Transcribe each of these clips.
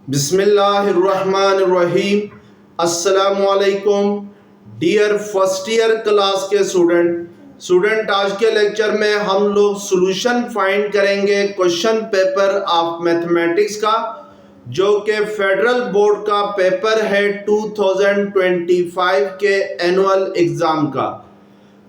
बिस्मिल्लाहिर्रहमानिर्रहीम। अस्सलामुअलैकुम dear first year class के स्टूडेंट आज के लेक्चर में हम लोग सॉल्यूशन फाइंड करेंगे क्वेश्चन पेपर ऑफ मैथमेटिक्स का, जो कि फेडरल बोर्ड का पेपर है 2025 के एनुअल एग्ज़ाम का।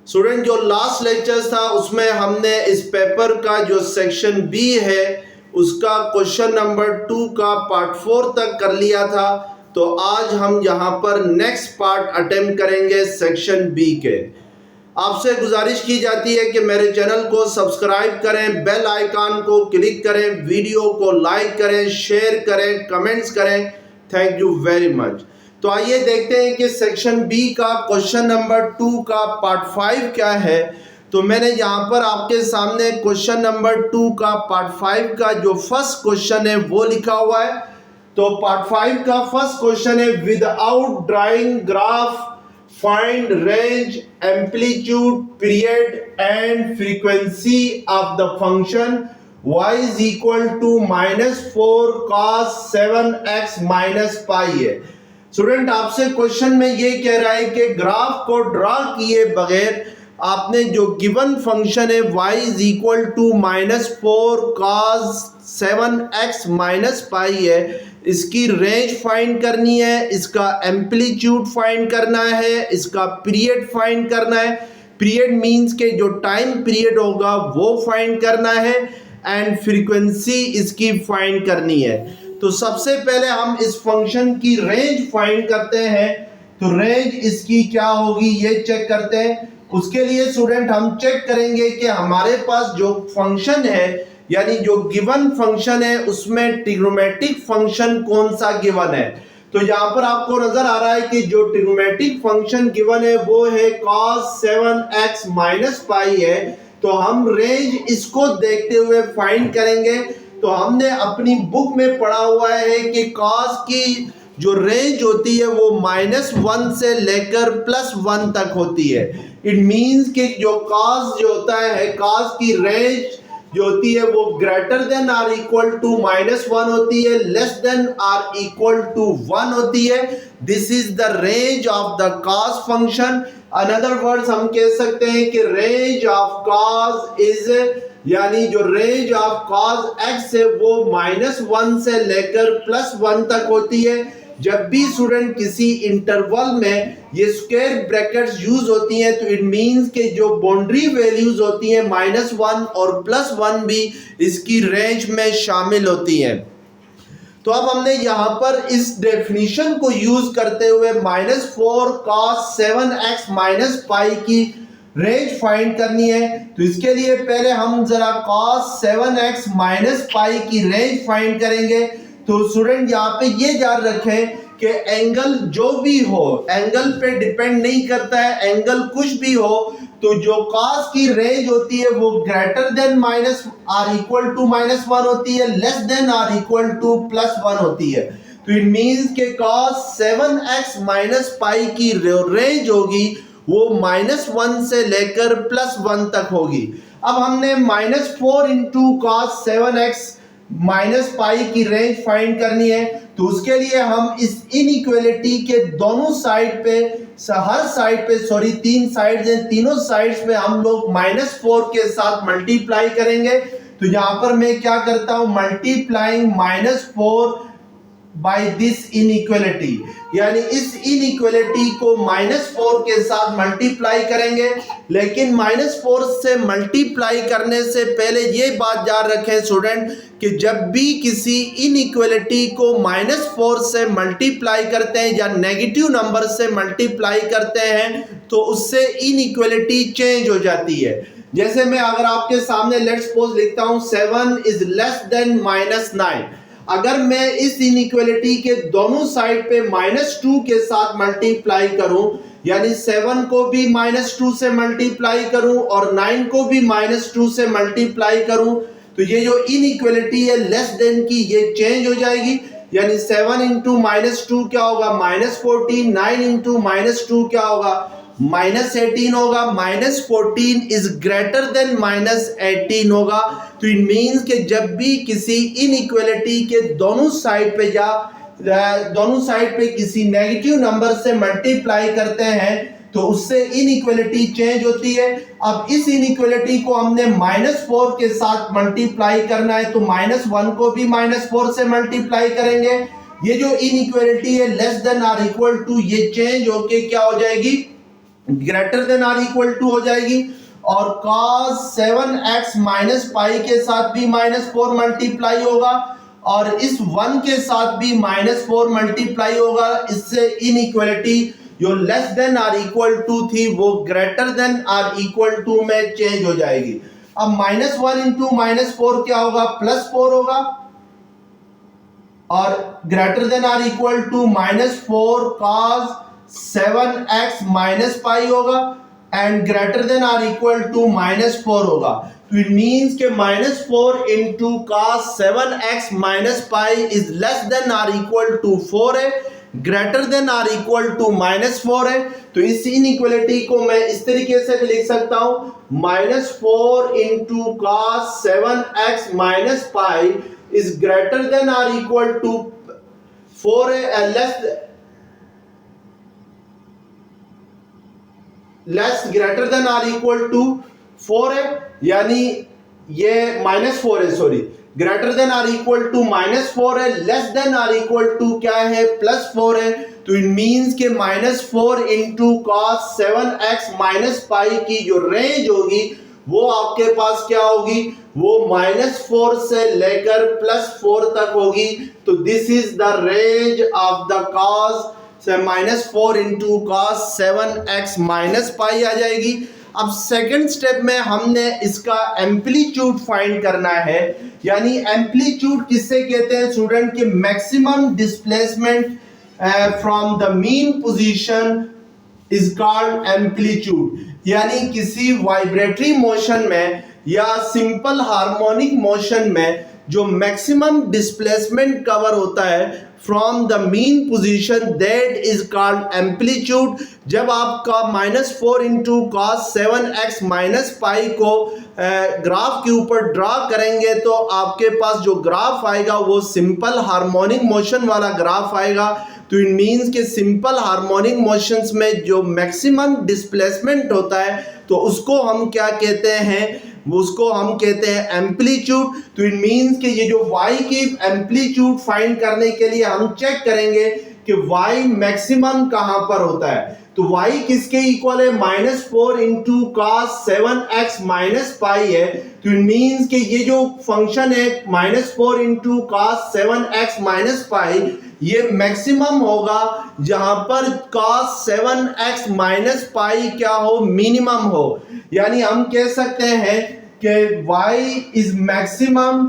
स्टूडेंट, जो लास्ट लेक्चर था उसमें हमने इस पेपर का जो सेक्शन बी है उसका क्वेश्चन नंबर 2 का पार्ट 4 तक कर लिया था। तो आज हम यहाँ पर नेक्स्ट पार्ट अटेम्प्ट करेंगे सेक्शन बी के। आपसे गुजारिश की जाती है कि मेरे चैनल को सब्सक्राइब करें, बेल आइकन को क्लिक करें, वीडियो को लाइक करें, शेयर करें, कमेंट्स करें। Thank you very much. तो आइए देखते हैं कि सेक्शन बी का क्वेश्चन नंबर 2 का पार्ट 5 क्या है। तो मैंने यहाँ पर आपके सामने क्वेश्चन नंबर 2 का पार्ट 5 का जो फर्स्ट क्वेश्चन है वो लिखा हुआ है। तो पार्ट 5 का फर्स्ट क्वेश्चन है, without drawing graph find range, amplitude, period and frequency of the function y is equal to -4 cos 7x minus pi है। स्टूडेंट, आपसे क्वेश्चन में ये कह रहा है कि ग्राफ को ड्रा किए बगैर आपने जो गिवन फंक्शन है y is equal to -4 cos 7x minus pi है, इसकी रेंज फाइंड करनी है, इसका एम्पलीट्यूड फाइंड करना है, इसका पीरियड फाइंड करना है। पीरियड मींस के जो टाइम पीरियड होगा वो फाइंड करना है, एंड फ्रीक्वेंसी इसकी फाइंड करनी है। तो सबसे पहले हम इस फंक्शन की रेंज फाइंड करते हैं। तो रेंज इसकी क्या होगी ये चेक करते हैं। उसके लिए स्टूडेंट हम चेक करेंगे कि हमारे पास जो फंक्शन है, यानी जो गिवन फंक्शन है, उसमें ट्रिग्नोमेट्रिक फंक्शन कौन सा गिवन है। तो यहाँ पर आपको नजर आ रहा है कि जो ट्रिग्नोमेट्रिक फंक्शन गिवन है वो है cos 7x माइनस पाई है। तो हम रेंज इसको देखते हुए फाइंड करेंगे। तो हमने अपनी बुक में पढ़ा हुआ है कि cos की जो रेंज होती है वो -1 से लेकर +1 तक होती है। इट मींस कि जो cos जो होता है, cos की रेंज जो होती है वो greater than or equal to -1 होती है, less than or equal to 1 होती है। This is the range of the cos function. Another words हम कह सकते हैं कि रेंज ऑफ cos इज, यानी जो रेंज ऑफ cos x है वो -1 से लेकर +1 तक होती है। जब भी स्टूडेंट किसी इंटरवल में ये स्क्वायर ब्रैकेट्स यूज होती हैं तो इट मींस के जो बाउंड्री वैल्यूज होती हैं -1 और +1 भी इसकी रेंज में शामिल होती हैं। तो अब हमने यहाँ पर इस डेफिनेशन को यूज करते हुए -4 cos 7x माइनस पाई की रेंज फाइंड करनी है। तो इसके लिए पहले हम जरा cos 7x माइनस पाई की रेंज फाइंड करेंगे। तो स्टूडेंट यहाँ पे ये याद रखें कि एंगल जो भी हो, एंगल पे डिपेंड नहीं करता है, एंगल कुछ भी हो, तो जो cos की रेंज होती है वो greater than or equal to -1 होती है, less than or equal to +1 होती है। तो इट मींस के cos 7x माइनस पाई की रेंज होगी वो -1 से लेकर +1 तक होगी। अब हमने -4 into cos 7x minus pi की रेंज फाइंड करनी है। तो उसके लिए हम इस इनइक्वालिटी के दोनों साइड पे, हर साइड पे, सॉरी 3 साइड्स हैं, तीनों साइड्स पे हम लोग -4 के साथ मल्टीप्लाई करेंगे। तो यहाँ पर मैं क्या करता हूँ, मल्टीप्लाइंग -4 बाय दिस इनइक्वालिटी, यानी इस इनइक्वालिटी को -4 के साथ मल्टीप्लाई करेंगे। लेकिन -4 से मल्टीप्लाई करने से पहले ये बात याद रखें स्टूडेंट कि जब भी किसी इनइक्वालिटी को -4 से मल्टीप्लाई करते हैं या नेगेटिव नंबर से मल्टीप्लाई करते हैं तो उससे इनइक्वालिटी चेंज हो जाती है। जैसे मैं अगर आपके सामने लेट्स सपोज लिखता हूं 7 इज लेस देन -9, अगर मैं इस इनइक्वालिटी के दोनों साइड पे -2 के साथ मल्टीप्लाई करूं, यानी 7 को भी -2 से मल्टीप्लाई करूं और 9 को भी -2 से मल्टीप्लाई करूं, तो ये जो इनइक्वालिटी है लेस देन की ये चेंज हो जाएगी। यानी 7 इंटू -2 क्या होगा, -14, 9 इंटू -2 क्या होगा, -18 होगा, -14 इज ग्रेटर देन -18 होगा। तो इट मीन्स कि जब भी किसी इनइक्वालिटी के दोनों साइड पे या दोनों साइड पे किसी नेगेटिव नंबर से मल्टीप्लाई करते हैं तो उससे इनइक्वालिटी चेंज होती है। अब इस इनइक्वालिटी को हमने -4 के साथ मल्टीप्लाई करना है, तो -1 को भी -4 से मल्टीप्लाई करेंगे। ये जो इनइक्वालिटी है less than or equal to, ये चेंज होके क्या हो जाएगी, greater than or equal to हो जाएगी। और cos 7x माइनस पाई के साथ भी -4 मल्टीप्लाई होगा और इस 1 के साथ भी -4 मल्टीप्लाई होगा। इससे इनइक्वालिटी जो less than or equal to थी वो greater than or equal to में चेंज हो जाएगी। अब -1 इंटू -4 क्या होगा, +4 होगा और greater than or equal to -4 cos 7x minus pi होगा and greater than or equal to -4 होगा। तो इट मींस के -4 into cos 7x minus pi is less than or equal to 4 है, greater than or equal to -4 है। तो इस inequality को मैं इस तरीके से भी लिख सकता हूं, -4 into cos 7x minus pi is greater than or equal to 4 है, less greater than or equal to 4 है, यानी ये -4 है, sorry, greater than or equal to -4 है, less than or equal to क्या है, +4 है। तो इट मींस के -4 into cos 7x minus pi की जो रेंज होगी वो आपके पास क्या होगी, वो -4 से लेकर +4 तक होगी। तो this is the range of the cos -4 into cos 7x minus pi आ जाएगी। अब सेकंड स्टेप में हमने इसका एम्पलीट्यूड फाइंड करना है, यानी एम्पलीट्यूड किससे कहते हैं स्टूडेंट, के maximum displacement from the mean position is called amplitude. यानी किसी वाइब्रेटरी मोशन में या सिंपल हार्मोनिक मोशन में जो मैक्सिमम डिस्प्लेसमेंट कवर होता है from the mean position, that is called amplitude. जब आपका -4 इंटू cos 7x माइनस पाई को ग्राफ के ऊपर ड्रा करेंगे तो आपके पास जो ग्राफ आएगा वो सिंपल हार्मोनिक मोशन वाला ग्राफ आएगा। तो इट मीन्स कि सिंपल हार्मोनिक मोशंस में जो मैक्सिमम डिस्प्लेसमेंट होता है तो उसको हम क्या कहते हैं, उसको हम कहते हैं एम्पलीट्यूड। तो इट मीन्स कि ये जो y की एम्पलीट्यूड फाइंड करने के लिए हम चेक करेंगे कि y मैक्सिमम कहां पर होता है। तो y किसके इक्वल है, -4 into cos 7x minus pi है। तो इट मीन्स कि ये जो फंक्शन है -4 इंटू cos 7x माइनस पाई, ये मैक्सिमम होगा जहां पर cos 7x माइनस पाई क्या हो, मिनिमम हो। यानी हम कह सकते हैं कि y is maximum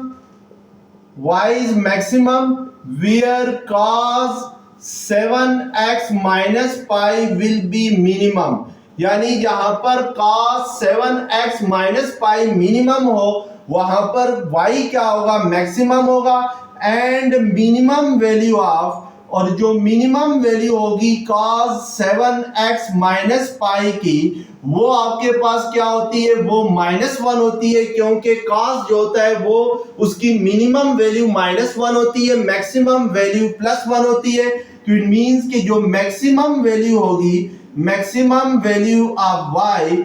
where cos 7x minus pi will be minimum. यानी जहां पर cos 7x माइनस पाई मिनिमम हो वहां पर y क्या होगा, मैक्सिमम होगा। एंड मिनिमम वैल्यू ऑफ, और जो मिनिमम वैल्यू होगी cos 7x माइनस पाई की, वो आपके पास क्या होती है, वो -1 होती है, क्योंकि cos जो होता है वो उसकी मिनिमम वैल्यू -1 होती है, मैक्सिमम वैल्यू +1 होती है। तो इट मींस कि जो मैक्सिमम वैल्यू होगी, मैक्सिमम वैल्यू ऑफ y,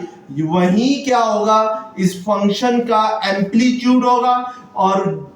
वही क्या होगा, इस फंक्शन का एम्पलीट्यूड होगा। और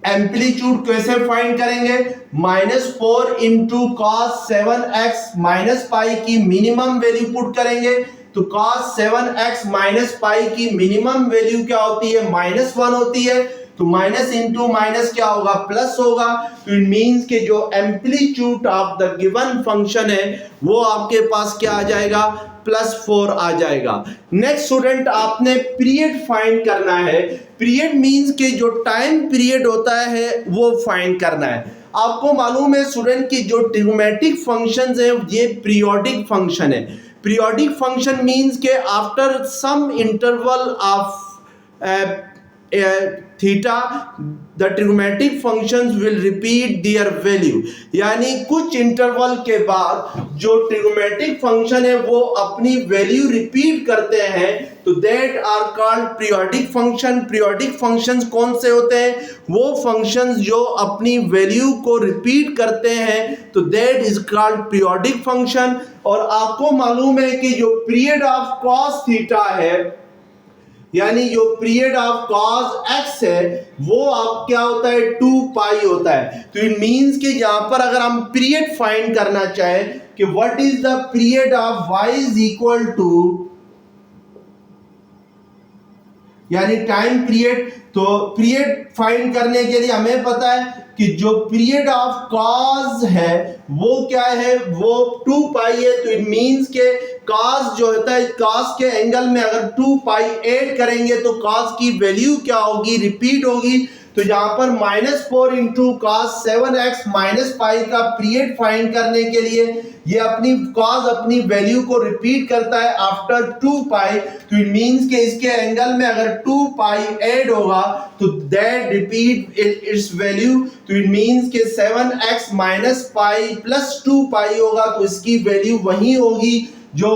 एम्पलीट्यूड कैसे फाइंड करेंगे, -4 into cos 7x minus pi की मिनिमम वैल्यू पुट करेंगे। तो cos 7x माइनस पाई की मिनिमम वैल्यू क्या होती है, -1 होती है। तो माइनस इंटू माइनस क्या होगा, प्लस होगा। तो इट मींस कि जो amplitude of the given function है वो आपके पास क्या आ जाएगा, +4 आ जाएगा। नेक्स्ट स्टूडेंट, आपने पीरियड फाइंड करना है। पीरियड मींस कि जो टाइम पीरियड होता है वो फाइंड करना है। आपको मालूम है स्टूडेंट की जो ट्रिग्नोमेट्रिक फंक्शंस है ये पीरियोडिक फंक्शन है। पीरियोडिक फंक्शन मींस के after some interval of theta the trigonometric functions will repeat their value, यानी कुछ इंटरवल के बाद जो ट्रिग्नोमेट्रिक फंक्शन है वो अपनी वैल्यू रिपीट करते हैं, तो that are called periodic function. Periodic functions कौन से होते हैं? वो फंक्शंस जो अपनी वैल्यू को रिपीट करते हैं, तो that is called periodic function. और आपको मालूम है कि जो पीरियड ऑफ कॉस थीटा है, यानी जो पीरियड ऑफ कॉस एक्स है, वो आप क्या होता है 2 पाई होता है। तो इट मींस कि यहां पर अगर हम पीरियड फाइंड करना चाहें कि what is the period of y is equal to, यानी टाइम पीरियड, तो पीरियड फाइंड करने के लिए हमें पता है कि जो पीरियड ऑफ कॉस है वो क्या है, वो 2 पाई है। तो इट मींस के कॉस जो होता है, कॉस के एंगल में अगर 2 पाई ऐड करेंगे तो कॉस की वैल्यू क्या होगी, रिपीट होगी। तो यहां पर -4 into cos 7x minus pi का पीरियड फाइंड करने के लिए ये अपनी कॉस अपनी वैल्यू को रिपीट करता है आफ्टर 2 पाई। तो इट मींस के इसके एंगल में अगर 2 पाई ऐड होगा तो दैट रिपीट इट्स वैल्यू। तो इट मींस के 7x माइनस पाई प्लस 2 पाई होगा, तो इसकी वैल्यू वही होगी जो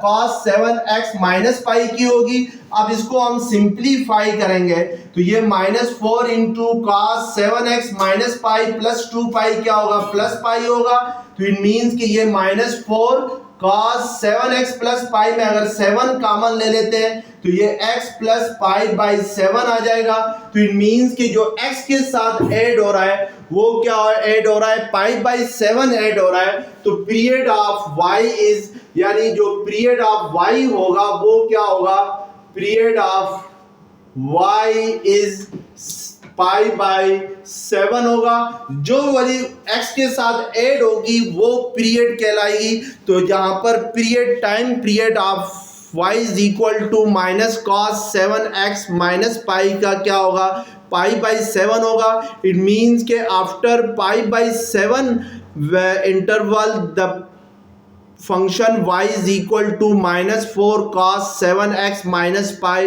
cos 7x माइनस पाई की होगी। अब इसको हम सिंप्लीफाई करेंगे तो ये -4 into cos 7x minus pi plus 2 पाई क्या होगा, प्लस पाई होगा। तो इट मींस कि ये -4 cos 7x प्लस पाई में अगर 7 कॉमन ले लेते हैं तो ये x प्लस पाई बाई 7 आ जाएगा। तो इट मींस कि जो x के साथ ऐड हो रहा है वो क्या ऐड हो रहा है, पाई बाई 7 ऐड हो रहा है। तो पीरियड ऑफ y इज, यानी जो पीरियड ऑफ y होगा वो क्या होगा, period of y is pi by 7 होगा। जो वाली x के साथ ऐड होगी वो पीरियड कहलाएगी। तो यहां पर period time period of y is equal to minus cos 7x minus pi का क्या होगा, पाई बाई 7 होगा। इट मींस के after pi by 7 interval the function y is equal to -4 cos 7x minus pi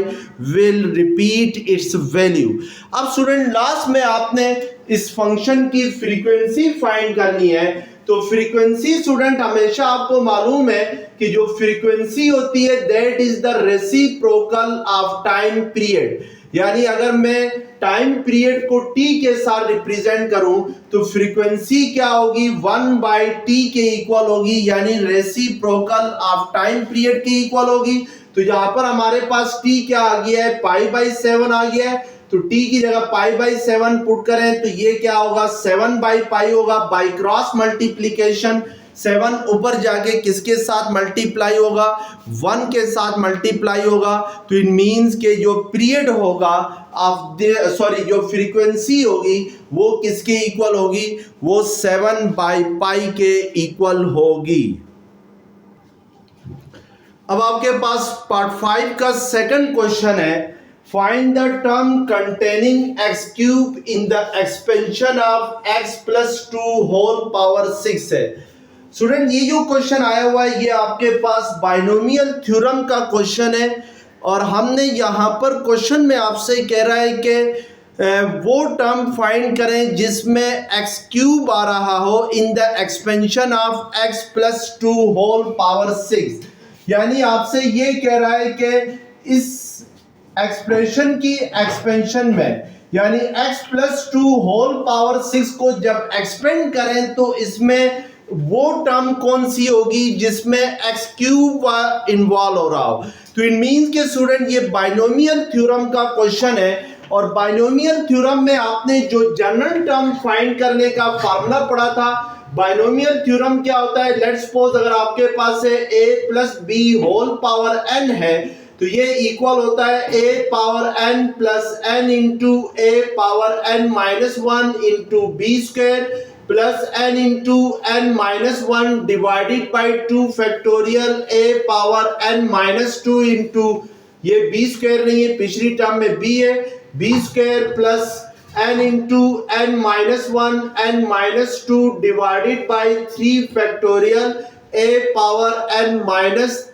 will repeat its value। अब student last में आपने इस function की फ्रीक्वेंसी फाइंड करनी है। तो फ्रीक्वेंसी स्टूडेंट हमेशा आपको मालूम है कि जो फ्रीक्वेंसी होती है that is the reciprocal of time period, यानी अगर मैं टाइम पीरियड को t के साथ रिप्रेजेंट करूं तो फ्रीक्वेंसी क्या होगी, 1/t के इक्वल होगी, यानी रेसिप्रोकल ऑफ टाइम पीरियड के इक्वल होगी। तो यहां पर हमारे पास t क्या आ गया है, पाई बाई 7 आ गया है। तो t की जगह पाई बाई 7 पुट करें तो ये क्या होगा, 7 बाई पाई होगा। बाई क्रॉस मल्टीप्लीकेशन 7 ऊपर जाके किसके साथ मल्टीप्लाई होगा, 1 के साथ मल्टीप्लाई होगा। तो इट मींस के जो पीरियड होगा जो फ्रीक्वेंसी होगी वो किसके इक्वल होगी, वो 7 बाई पाई के इक्वल होगी। अब आपके पास पार्ट 5 का सेकंड क्वेश्चन है, find the term containing x cube in the expansion of x plus 2 whole power 6 है। स्टूडेंट ये जो क्वेश्चन आया हुआ है ये आपके पास बाइनोमियल थ्योरम का क्वेश्चन है, और हमने यहाँ पर क्वेश्चन में आपसे कह रहा है कि वो टर्म फाइंड करें जिसमें x क्यूब आ रहा हो in the expansion of x plus 2 whole power 6। यानी आपसे ये कह रहा है कि इस एक्सप्रेशन की एक्सपेंशन में, यानी x प्लस 2 होल पावर 6 को जब एक्सपेंड करें तो इसमें वो टर्म कौन सी होगी जिसमें x क्यूब इन्वॉल्व हो रहा हो। तो इट मींस के स्टूडेंट ये बाइनोमियल थ्योरम का क्वेश्चन है, और बाइनोमियल थ्योरम में आपने जो जनरल टर्म फाइंड करने का फार्मूला पढ़ा था, बाइनोमियल थ्योरम क्या होता है, लेट्स सपोज अगर आपके पास है a plus b whole power n है तो ये इक्वल होता है a power n plus n into a power n minus 1 into b square plus n into n minus 1 divided by 2 factorial a power n minus 2 into ये b square नहीं है, पिछली term में b है, b square plus n into n minus 1 n minus 2 divided by 3 factorial a power n minus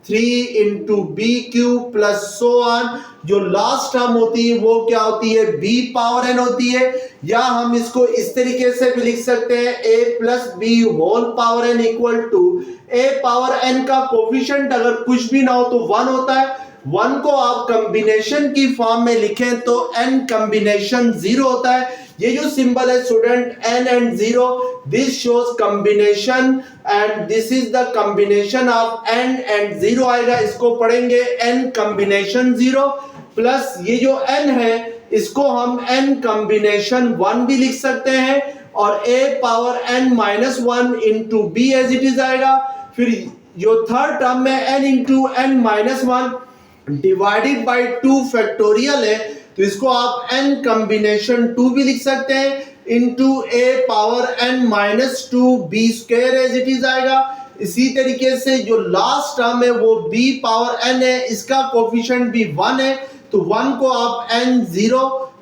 3 into b cube plus so on. जो last term होती है वो क्या होती है, b पावर n होती है। या हम इसको इस तरीके से भी लिख सकते हैं a plus b whole power n equal to a power n का कोफिशिएंट अगर कुछ भी ना हो तो 1 होता है। 1 को आप कॉम्बिनेशन की फॉर्म में लिखें तो n कॉम्बिनेशन 0 होता है। ये जो सिंबल है student n and 0, this shows combination and this is the combination of n and 0 आएगा। इसको पढ़ेंगे n कॉम्बिनेशन 0 प्लस ये जो n है इसको हम n कॉम्बिनेशन 1 भी लिख सकते हैं और a power n minus 1 into b as it is आएगा। फिर जो थर्ड टर्म में n into n minus 1 divided by 2 factorial है तो इसको आप n कॉम्बिनेशन 2 भी लिख सकते हैं into a power n minus 2 b square as it is आएगा। इसी तरीके से जो लास्ट टर्म है वो b पावर n है, इसका कोफिशिएंट भी 1 है तो 1 को आप n0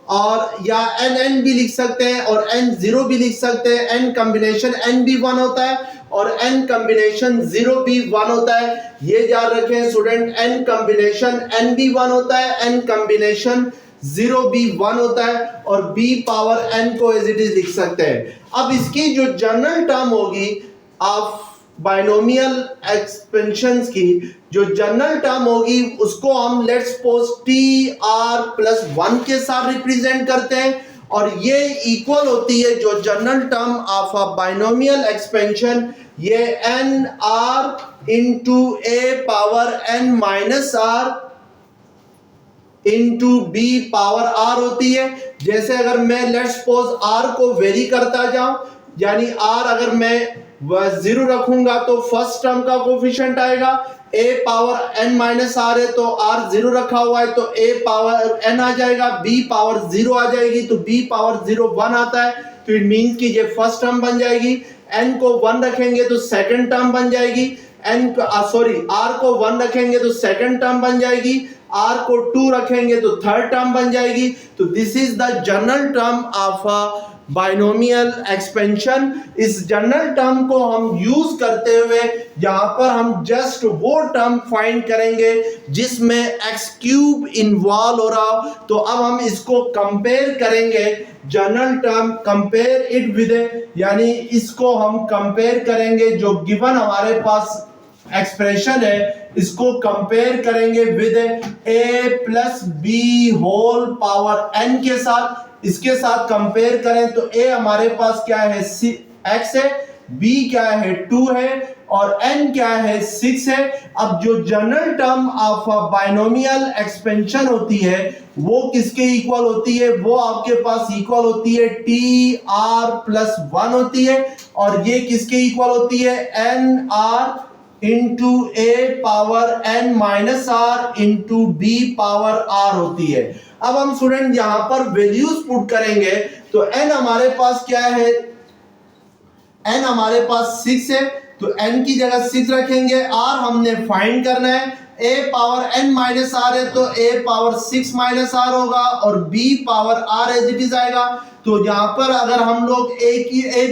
और या n भी लिख सकते हैं और n0 भी लिख सकते हैं। n कॉम्बिनेशन n भी 1 होता है और n कॉम्बिनेशन 0 भी 1 होता है। ये याद रखें स्टूडेंट, n कॉम्बिनेशन n भी 1 होता है, n कॉम्बिनेशन 0 भी 1 होता है और b पावर n को एज इट इज लिख सकते हैं। अब इसकी जो जनरल टर्म होगी ऑफ बाइनोमियल एक्सपेंशंस की, जो जनरल टर्म होगी उसको हम let's suppose T R plus 1 के साथ रिप्रेजेंट करते हैं और ये इक्वल होती है जो general term of a binomial expansion, ये n r into a power n minus r into b power r होती है। जैसे अगर मैं लेट्स सपोज आर को वेरी करता जाऊं, यानी आर अगर मैं 0 रखूंगा तो फर्स्ट टर्म का कोफिशिएंट आएगा, a power n minus r है तो r 0 रखा हुआ है तो a पावर n आ जाएगा, b पावर 0 आ जाएगी तो b पावर 0 1 आता है। तो इट मींस कि ये फर्स्ट टर्म बन जाएगी। n को 1 रखेंगे तो सेकंड टर्म बन जाएगी, r को 1 रखेंगे तो सेकंड टर्म बन जाएगी, r को 2 रखेंगे तो थर्ड टर्म बन जाएगी। तो this is the general term of a binomial expansion. इस जनरल टर्म को हम यूज करते हुए यहाँ पर हम जस्ट वो टर्म फाइंड करेंगे जिसमें x क्यूब इन्वॉल्व हो रहा हो। तो अब हम इसको कंपेयर करेंगे, general term compare it with, यानी इसको हम कंपेयर करेंगे जो गिवन हमारे पास एक्सप्रेशन है इसको कंपेयर करेंगे with a plus b whole power n के साथ। इसके साथ कंपेयर करें तो a हमारे पास क्या है, x है, b क्या है 2 है और n क्या है 6 है। अब जो general term of binomial expansion होती है वो किसके इक्वल होती है, वो आपके पास इक्वल होती है टी आर प्लस 1 होती है और ये किसके इक्वल होती है, n r into a power n minus r into b power r होती है। अब हम स्टूडेंट यहां पर वैल्यूज पुट करेंगे तो n हमारे पास क्या है, n हमारे पास 6 है तो n की जगह 6 रखेंगे। r हमने फाइंड करना है, a power n minus r है तो a पावर 6 माइनस आर होगा और b power r as it is आएगा। तो यहाँ पर अगर हम लोग a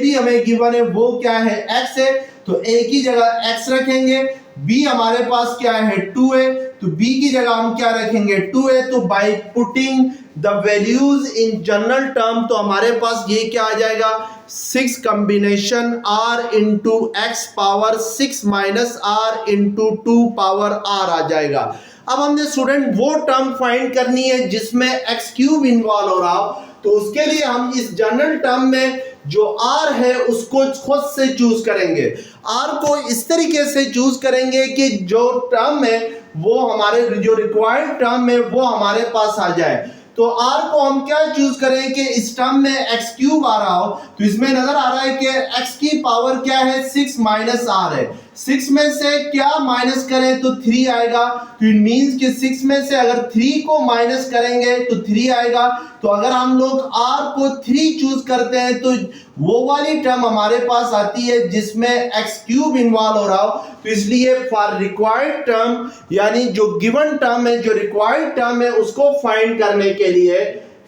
भी हमें गिवन है वो क्या है, x है तो a की जगह x रखेंगे, b हमारे पास क्या है 2 है तो b की जगह हम क्या रखेंगे 2 है। तो by putting the values in general term तो हमारे पास ये क्या आ जाएगा, 6 combination r into x power 6 minus r into 2 power r आ जाएगा। अब हमने स्टूडेंट वो टर्म फाइंड करनी है जिसमें x क्यूब इन्वॉल्व हो रहा हो, तो उसके लिए हम इस जनरल टर्म में जो r है उसको खुद से चूज करेंगे। r को इस तरीके से चूज करेंगे कि जो टर्म है वो हमारे जो रिक्वायर्ड टर्म है वो हमारे पास आ जाए। तो r को हम क्या चूज करें कि इस टर्म में x क्यूब आ रहा हो तो इसमें नजर आ रहा है कि x की पावर क्या है 6 माइनस r है, 6 में से क्या माइनस करें तो 3 आएगा। तो इट मींस कि 6 में से अगर 3 को माइनस करेंगे तो 3 आएगा। तो अगर हम लोग r को 3 चूज करते हैं तो वो वाली टर्म हमारे पास आती है जिसमें x क्यूब इन्वॉल्व हो रहा हो। तो इसलिए फॉर रिक्वायर्ड टर्म, यानी जो गिवन टर्म है, जो रिक्वायर्ड टर्म है उसको फाइंड करने के लिए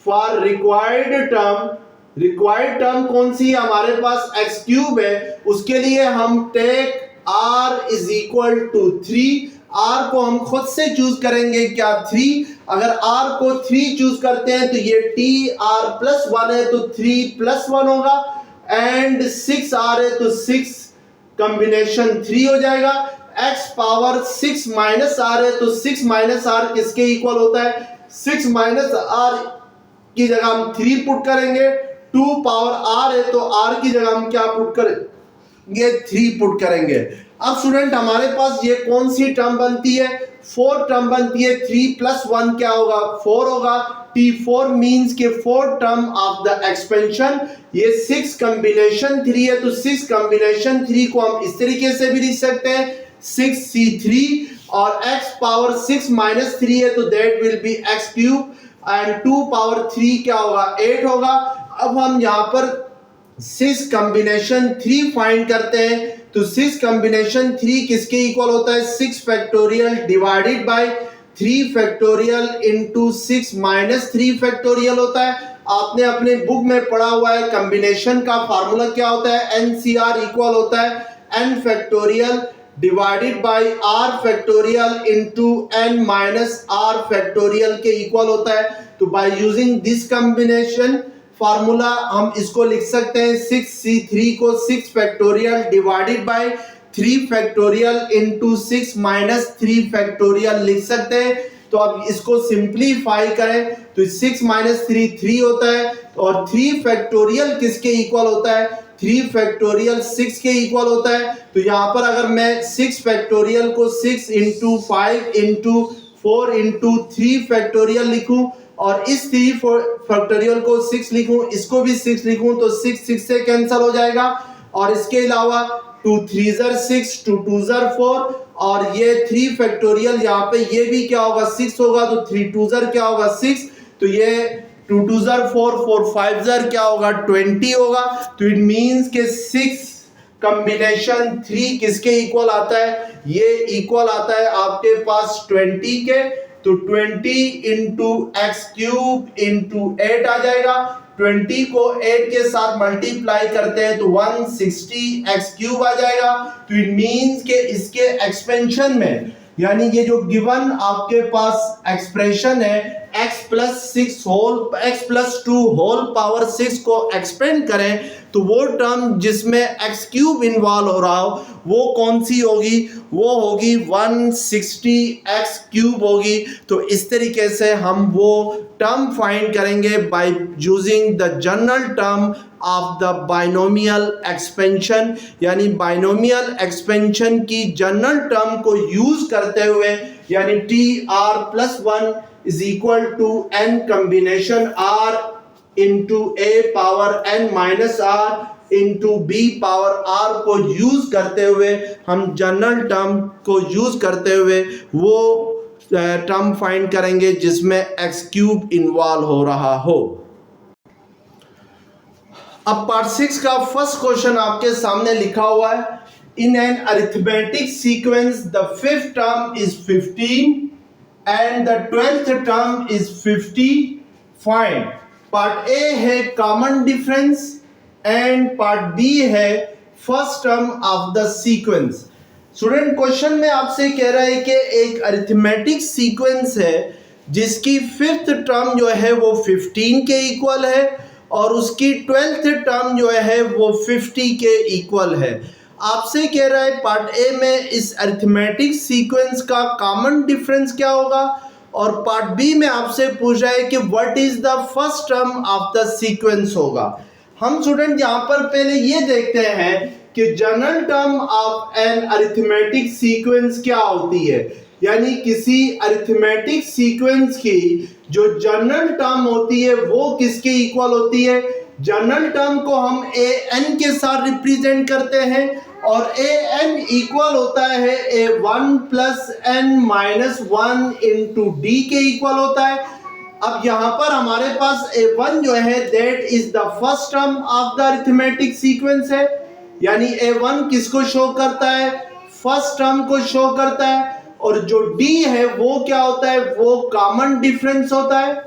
फॉर रिक्वायर्ड टर्म कौन सी है हमारे पास, x क्यूब है, उसके लिए हम take r is equal to 3 r को हम खुद से चूज करेंगे क्या 3, अगर r को 3 चूज करते हैं तो ये t r+1 है तो 3+1 होगा, एंड 6r है तो 6 कॉम्बिनेशन 3 हो जाएगा, x पावर 6 माइनस r है तो 6 माइनस r किसके इक्वल होता है, 6 माइनस r की जगह हम 3 पुट करेंगे, 2 पावर r है तो r की जगह हम क्या पुट करेंगे, 3 पुट करेंगे। अब स्टूडेंट हमारे पास ये कौन सी टर्म बनती है, 4 टर्म बनती है, 3+1 क्या होगा 4 होगा, T4 मींस के 4 टर्म ऑफ द एक्सपेंशन, ये 6 कॉम्बिनेशन 3 है तो 6 कॉम्बिनेशन 3 को हम इस तरीके से भी लिख सकते हैं 6c3, और x पावर 6 माइनस 3 है तो that will be x cube, and 2 power 3 क्या होगा 8 होगा। अब हम यहाँ पर 6 कॉम्बिनेशन 3 फाइंड करते हैं, तो 6 कॉम्बिनेशन 3 किसके इक्वल होता है, 6 factorial divided by 3 factorial into 6 minus 3 factorial होता है। आपने अपने बुक में पढ़ा हुआ है कॉम्बिनेशन का फार्मूला क्या होता है, NCR इक्वल होता है n factorial divided by r factorial into n minus r factorial के इक्वल होता है। तो by using this combination formula हम इसको लिख सकते हैं 6c3 को 6 factorial divided by 3 factorial into 6 minus 3 factorial लिख सकते हैं। तो अब इसको सिंप्लीफाई करें तो 6 माइनस 3 3 होता है, और 3 फैक्टोरियल किसके इक्वल होता है, 3 फैक्टोरियल 6 के इक्वल होता है। तो यहाँ पर अगर मैं 6 फैक्टोरियल को 6 इंटू 5 इंटू 4 इंटू 3 फैक्टोरियल लिखूं, और इस 3 फैक्टोरियल को 6 लिखूं, इसको भी 6 लिखूं, तो 6 6 से कैंसिल हो जाएगा, और इसके अलावा 2 3 6 2 2 4, और ये 3 फैक्टोरियल यहाँ पे ये भी क्या होगा 6 होगा, तो 3 2 क्या होगा 6, तो ये 2 2 4 4 5 क्या होगा 20 होगा। तो इट मींस के 6 कॉम्बिनेशन 3 किसके इक्वल आता है, ये इक्वल आता है आपके पास 20 के, तो 20 इंटू एक्स क्यूब इंटू 8 आ जाएगा। 20 को 8 के साथ मल्टीप्लाई करते हैं तो 160 एक्स क्यूब आ जाएगा। तो इट मींस के इसके एक्सपेंशन में, यानी ये जो गिवन आपके पास एक्सप्रेशन है x प्लस 2 होल पावर 6 को एक्सपेंड करें तो वो टर्म जिसमें x क्यूब इन्वॉल्व हो रहा हो वो कौन सी होगी, वो होगी 160 x क्यूब होगी। तो इस तरीके से हम वो टर्म फाइंड करेंगे by using the general term of the binomial expansion, यानी बाइनोमियल एक्सपेंशन की जनरल टर्म को यूज करते हुए, यानी TR+1 is equal to n combination r into a power n minus r into b power r को use करते हुए, हम जनरल टर्म को यूज करते हुए वो टर्म फाइंड करेंगे जिसमें x क्यूब इन्वॉल्व हो रहा हो। अब पार्ट 6 का फर्स्ट क्वेश्चन आपके सामने लिखा हुआ है, in an arithmetic sequence the fifth term is 15 and the 12th term is 50, find। Part A है common difference and part B है first term of the sequence. Student question में आपसे कह रहा है कि एक अरिथमेटिक सीक्वेंस है जिसकी फिफ्थ टर्म जो है वो 15 के इक्वल है और उसकी 12th टर्म जो है वो 50 के इक्वल है। आपसे कह रहा है पार्ट ए में इस अरिथमेटिक सीक्वेंस का कॉमन डिफरेंस क्या होगा, और पार्ट बी में आपसे पूछ रहा है कि what is the first term of the sequence होगा। हम स्टूडेंट यहाँ पर पहले ये देखते हैं कि general term of an arithmetic sequence क्या होती है, यानी किसी अरिथमेटिक सीक्वेंस की जो जनरल टर्म होती है वो किसके इक्वल होती है। जनरल टर्म को हम ए एन के साथ रिप्रेजेंट करते हैं और ए एन इक्वल होता है A1 plus n minus 1 into d के इक्वल होता है। अब यहाँ पर हमारे पास A1 जो है that is the first term of the arithmetic sequence है, यानी A1 किसको शो करता है, फर्स्ट टर्म को शो करता है, और जो D है वो क्या होता है, वो कॉमन डिफरेंस होता है।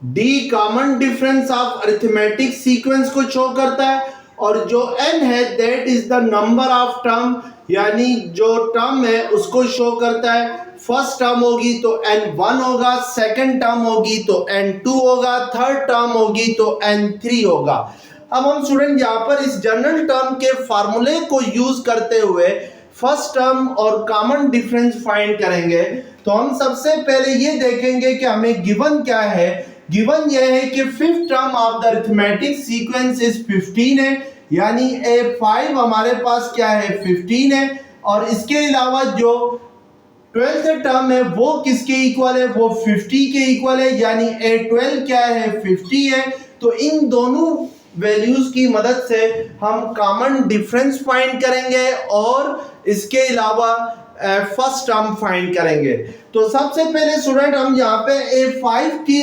D common difference of arithmetic sequence को शो करता है, और जो n है that is the number of term, यानी जो टर्म है उसको शो करता है। फर्स्ट टर्म होगी तो n1 होगा, सेकंड टर्म होगी तो n2 होगा, थर्ड टर्म होगी तो n3 होगा। अब हम स्टूडेंट यहाँ पर इस जनरल टर्म के फार्मूले को यूज करते हुए फर्स्ट टर्म और कॉमन डिफरेंस फाइंड करेंगे। तो हम सबसे पहले ये देखेंगे कि हमें गिवन क्या है। गिवन यह है कि fifth term of the arithmetic sequence is 15 है, यानी A5 हमारे पास क्या है 15 है। और इसके अलावा जो 12th टर्म है वो किसके इक्वल है, वो 50 के इक्वल है, यानी A12 क्या है 50 है। तो इन दोनों वैल्यूज की मदद से हम कॉमन डिफरेंस फाइंड करेंगे और इसके अलावा फर्स्ट टर्म फाइंड करेंगे। तो सबसे पहले स्टूडेंट हम यहाँ पे A5 की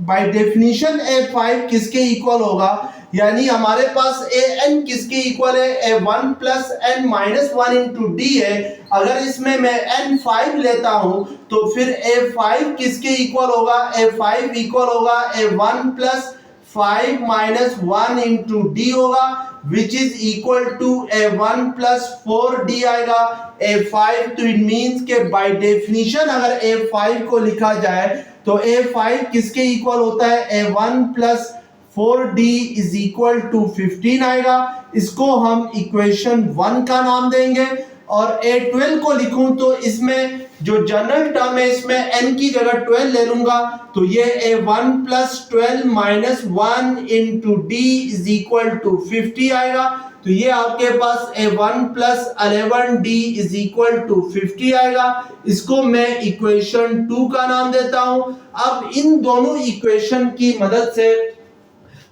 बाय डेफिनेशन A5 किसके इक्वल होगा, यानी हमारे पास an किसके इक्वल है, A1 plus n minus 1 into D है। अगर इसमें मैं n5 लेता हूं तो फिर A5 किसके इक्वल होगा, A5 इक्वल होगा A1 plus 5 minus 1 into d होगा, which is equal to A1 plus 4d आएगा। A5 तो इट मीन्स के बाय डेफिनेशन अगर A5 को लिखा जाए तो A5 किसके इक्वल होता है, A1 plus 4d is equal to 15 आएगा। इसको हम इक्वेशन 1 का नाम देंगे। और A12 को लिखूं तो इसमें जो जनरल टर्म है इसमें n की जगह 12 ले लूंगा, तो ये A1 plus 12 minus 1 into d is equal to 50 आएगा। तो ये आपके पास A1 plus 11d is equal to 50 आएगा। इसको मैं इक्वेशन 2 का नाम देता हूं। अब इन दोनों इक्वेशन की मदद से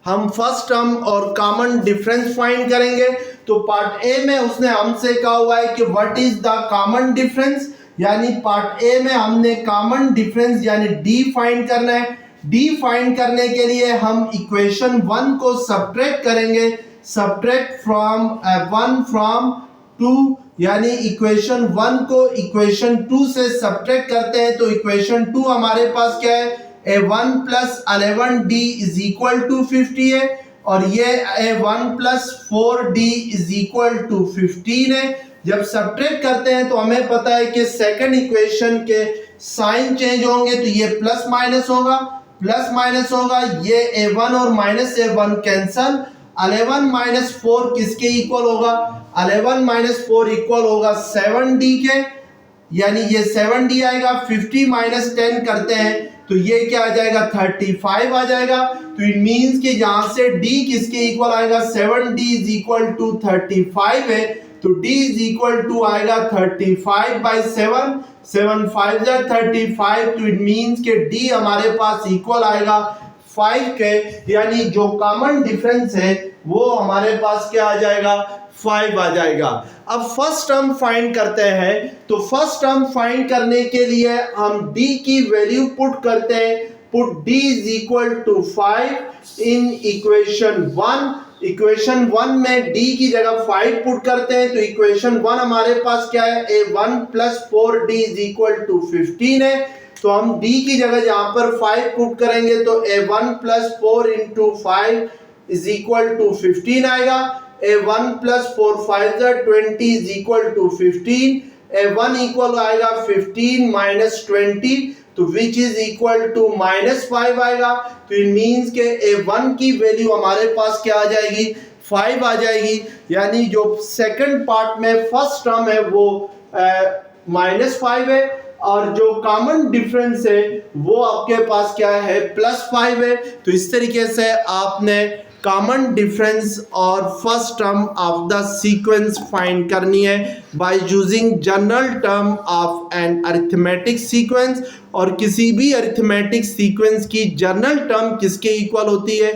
हम फर्स्ट टर्म और कॉमन डिफरेंस फाइंड करेंगे। तो पार्ट ए में उसने हमसे कहा हुआ है कि what is the common difference, यानी पार्ट ए में हमने कॉमन डिफरेंस यानी डी फाइंड करना है। डी फाइंड करने के लिए हम इक्वेशन 1 को सब्ट्रैक्ट करेंगे, सब्ट्रैक्ट फ्रॉम 1 फ्रॉम 2, यानी इक्वेशन 1 को इक्वेशन 2 से सब्ट्रैक्ट करते हैं तो इक्वेशन 2 हमारे पास क्या है, A1 plus 11d is equal to 50 है और ये A1 plus 4d is equal to 15 है। जब सब्ट्रैक्ट करते हैं तो हमें पता है कि सेकंड इक्वेशन के साइन चेंज होंगे, तो ये प्लस माइनस होगा, प्लस माइनस होगा, ये A1 और माइनस A1 कैंसल। 11 माइनस 4 किसके इक्वल होगा, 11 माइनस 4 इक्वल होगा 7d के, यानी ये 7d आएगा। 50 माइनस 10 करते हैं तो ये क्या आ जाएगा 35 आ जाएगा। तो इट मींस कि यहां से d किसके इक्वल आएगा, 7d इज इक्वल टू 35 है, तो d इज इक्वल टू आएगा 35 बाई 7, 7 5 जा 35, तो इट मींस कि d हमारे पास इक्वल आएगा 5 के, यानी जो कॉमन डिफरेंस है वो हमारे पास क्या आ जाएगा 5 आ जाएगा। अब फर्स्ट टर्म फाइंड करते हैं। तो फर्स्ट टर्म फाइंड करने के लिए हम d की वैल्यू पुट करते हैं। Put d is equal to 5 in equation 1। Equation 1 में d की जगह 5 पुट करते हैं तो इक्वेशन 1 हमारे पास क्या है, A1 plus 4d is equal to 15 है। तो हम d की जगह यहाँ पर 5 पुट करेंगे तो A1 plus 4 into 5 is equal to 15 आएगा। A1 plus 4 5 20 is equal to 15। A1 equal आएगा 15 माइनस 20, तो which is equal to minus 5 आएगा। तो इट मीन्स के A1 की वैल्यू हमारे पास क्या आ जाएगी, 5 आ जाएगी। यानी जो सेकंड पार्ट में फर्स्ट टर्म है वो माइनस 5 है और जो कॉमन डिफरेंस है वो आपके पास क्या है, प्लस 5 है। तो इस तरीके से आपने कॉमन डिफरेंस और first term of the sequence find करनी है by using general term of an arithmetic sequence. और किसी भी अरिथमेटिक सीक्वेंस की जनरल टर्म किसके इक्वल होती है,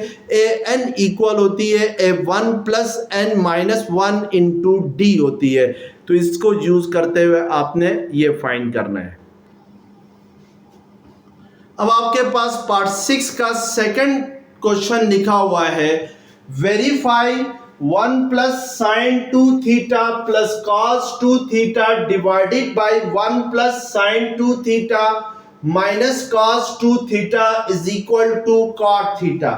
an इक्वल होती है A1 plus n minus 1 into d होती है। तो इसको यूज करते हुए आपने ये फाइंड करना है। अब आपके पास पार्ट 6 का सेकंड क्वेश्चन लिखा हुआ है, verify 1 plus sine 2 theta plus cos 2 theta divided by 1 plus sine 2 theta minus cos 2 theta is equal to cot theta.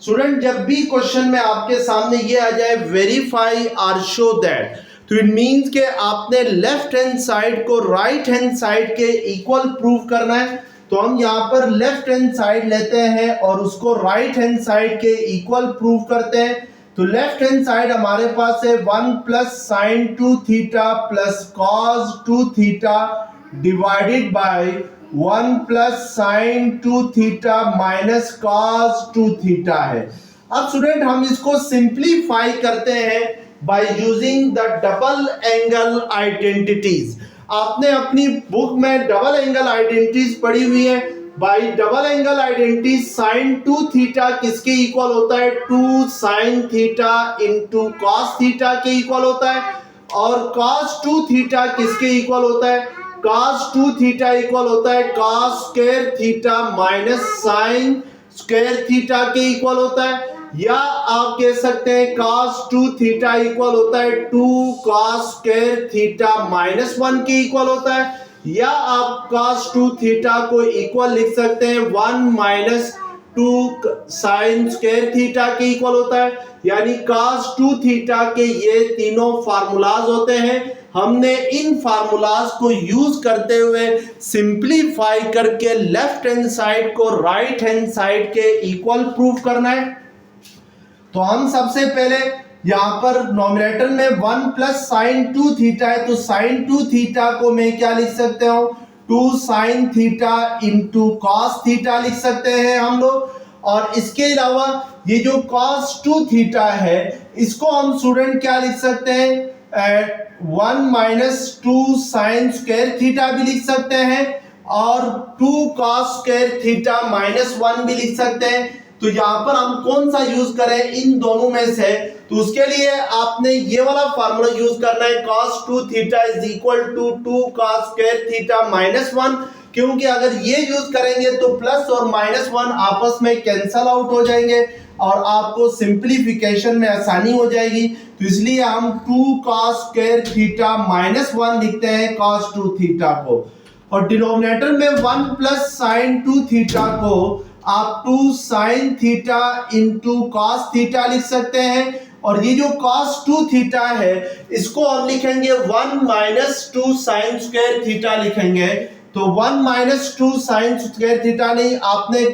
Student जब भी क्वेश्चन में आपके सामने ये आ जाए वेरीफाई आर शो दैट, तो इट मींस कि आपने लेफ्ट हैंड साइड को राइट हैंड साइड के इक्वल प्रूव करना है। तो हम यहाँ पर लेफ्ट हैंड साइड लेते हैं और उसको राइट हैंड साइड के इक्वल प्रूव करते हैं। तो लेफ्ट हैंड साइड हमारे पास है 1 plus sine 2 theta plus cos 2 theta divided by 1 plus sine 2 theta minus cos 2 theta है। अब स्टूडेंट हम इसको सिंप्लीफाई करते हैं by using the double angle identities. आपने अपनी बुक में डबल एंगल आइडेंटिटीज पढ़ी हुई है। Bye double angle identity sign 2 theta किसके इक्वल होता है? 2 sine theta into cos theta के इक्वल होता है। और cos 2 थीटा किसके इक्वल होता है? cos 2 थीटा इक्वल होता है cos square theta minus sine square theta के इक्वल होता है। या आप कह सकते हैं cos 2 थीटा इक्वल होता है 2 cos स्क्वायर थीटा माइनस 1 के इक्वल होता है। या आप cos 2 थीटा को इक्वल लिख सकते हैं 1 माइनस 2 साइन स्क्वायर थीटा के इक्वल होता है। यानी cos 2 थीटा के ये तीनों फार्मूलाज होते हैं। हमने इन फार्मूलाज को यूज करते हुए सिंप्लीफाई करके लेफ्ट हैंड साइड को राइट हैंड साइड के इक्वल प्रूव करना है। तो हम सबसे पहले यहां पर नॉमिनेटर में 1 प्लस साइन 2 थीटा है, तो साइन 2 थीटा को मैं क्या लिख सकते हो? 2 sine theta into cos theta लिख सकते हैं हम लोग। और इसके अलावा ये जो cos 2 थीटा है इसको हम स्टूडेंट क्या लिख सकते हैं? 1 माइनस 2 साइन स्क्वायर थीटा भी लिख सकते हैं और 2 cos स्क्वायर थीटा माइनस 1 भी लिख सकते हैं। तो यहां पर हम कौन सा यूज करें इन दोनों में से? तो उसके लिए आपने ये वाला फार्मूला यूज करना है cos 2 theta is equal to 2 cos square theta minus 1, क्योंकि अगर ये यूज करेंगे तो प्लस और माइनस 1 आपस में कैंसल आउट हो जाएंगे और आपको सिंप्लीफिकेशन में आसानी हो जाएगी। तो इसलिए हम 2 cos स्क्वायर थीटा माइनस 1 लिखते हैं cos 2 थीटा को। और डिनोमिनेटर में 1 प्लस साइन 2 थीटा को आप 2 sine theta into cos theta लिख सकते हैं। और ये जो cos 2 थीटा है इसको हम लिखेंगे 1 माइनस 2 साइन स्क्वायर थीटा लिखेंगे। तो 1 माइनस 2 साइन स्क्वायर थीटा नहीं, आपने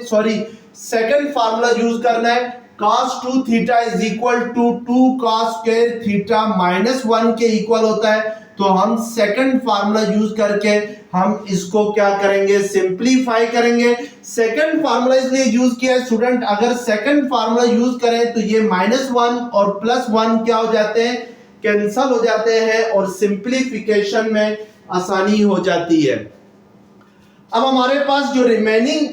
सेकंड फार्मूला यूज करना है। cos 2 theta is equal to 2 cos square theta minus 1 के इक्वल होता है। तो हम सेकंड फार्मूला यूज करके हम इसको क्या करेंगे? सिंप्लीफाई करेंगे। सेकंड फार्मूला इसलिए यूज किया है स्टूडेंट, अगर सेकंड फार्मूला यूज करें तो ये -1 और +1 क्या हो जाते हैं? कैंसल हो जाते हैं और सिंप्लीफिकेशन में आसानी हो जाती है। अब हमारे पास जो रिमेनिंग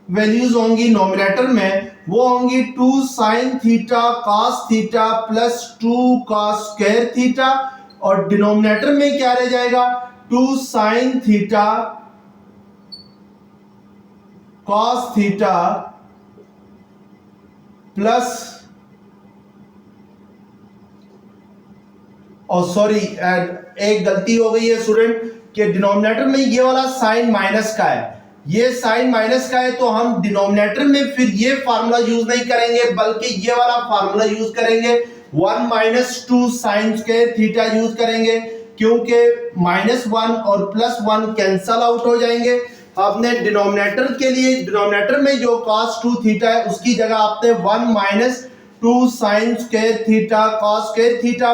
वैल्यूज होंगी नॉमिनेटर में वो होंगी 2 sine theta cos theta plus 2 cos square theta. और डिनोमिनेटर में क्या रह जाएगा? 2 sine theta cos theta plus, और सॉरी एक गलती हो गई है स्टूडेंट कि डिनोमिनेटर में ये वाला साइन माइनस का है, ये साइन माइनस का है, तो हम डिनोमिनेटर में फिर ये फार्मूला यूज नहीं करेंगे बल्कि ये वाला फार्मूला यूज करेंगे। 1 minus 2 sine square theta use करेंगे क्योंकि -1 और +1 कैंसल आउट हो जाएंगे। आपने डिनोमिनेटर के लिए डिनोमिनेटर में जो cos 2 थीटा है उसकी जगह आपने 1 minus 2 sine square theta cos square theta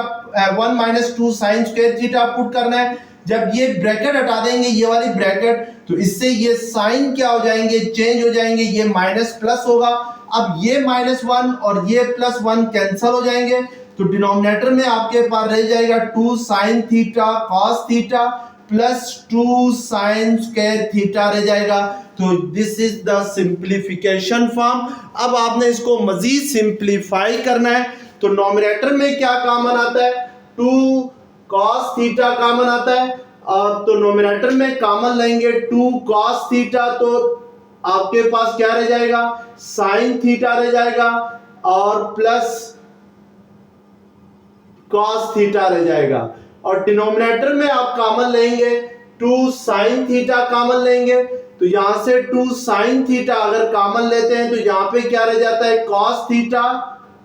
1 minus 2 sine square theta put करना है। जब ये ब्रैकेट हटा देंगे ये वाली ब्रैकेट, तो इससे ये साइन क्या हो जाएंगे? चेंज हो जाएंगे, ये माइनस प्लस होगा। अब ये -1 और ये +1 कैंसल हो जाएंगे, तो डिनोमिनेटर में आपके पास रह जाएगा 2 sine theta cos theta plus 2 sine square theta रह जाएगा। तो this is the simplification form. अब आपने इसको मजीद सिंप्लीफाई करना है। तो नॉमिनेटर में क्या कॉमन आता है? 2 cos थीटा कॉमन आता है। तो नॉमिनेटर में कॉमन लेंगे 2 cos थीटा, तो आपके पास क्या रह जाएगा? साइन थीटा रह जाएगा और प्लस cos थीटा रह जाएगा। और डिनोमिनेटर में आप कॉमन लेंगे 2 साइन थीटा कॉमन लेंगे, तो तो यहाँ से 2 साइन थीटा अगर कॉमन लेते हैं तो यहाँ पे क्या रह जाता है, cos theta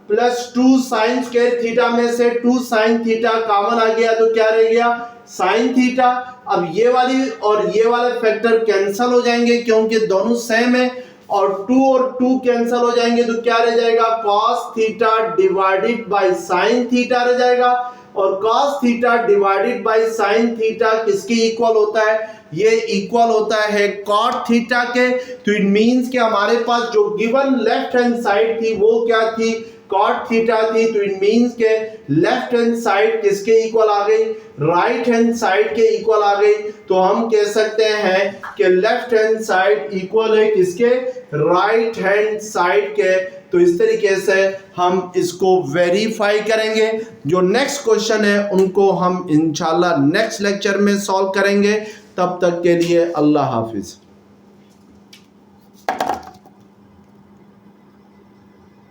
plus 2 sine square theta में से 2 साइन थीटा कॉमन आ गया तो क्या रह गया, साइन थीटा। अब ये वाली और ये वाले फैक्टर कैंसिल हो जाएंगे क्योंकि दोनों सेम है, और 2 और 2 कैंसिल हो जाएंगे तो क्या रह जाएगा, cos theta divided by sin theta रह जाएगा। और cos theta divided by sin theta किसके इक्वल होता है, ये इक्वल होता है cot थीटा के। तो इट मींस कि हमारे पास जो गिवन लेफ्ट हैंड साइड थी वो क्या थी, cot थीटा थी। तो इट मींस के लेफ्ट हैंड साइड किसके इक्वल आ गई, राइट हैंड साइड के इक्वल आ गई। तो हम कह सकते हैं कि लेफ्ट हैंड साइड इक्वल है किसके, राइट हैंड साइड के। तो इस तरीके से हम इसको वेरीफाई करेंगे। जो नेक्स्ट क्वेश्चन है उनको हम इंशाल्लाह नेक्स्ट लेक्चर में सॉल्व करेंगे। तब तक के लिए अल्लाह हाफिज।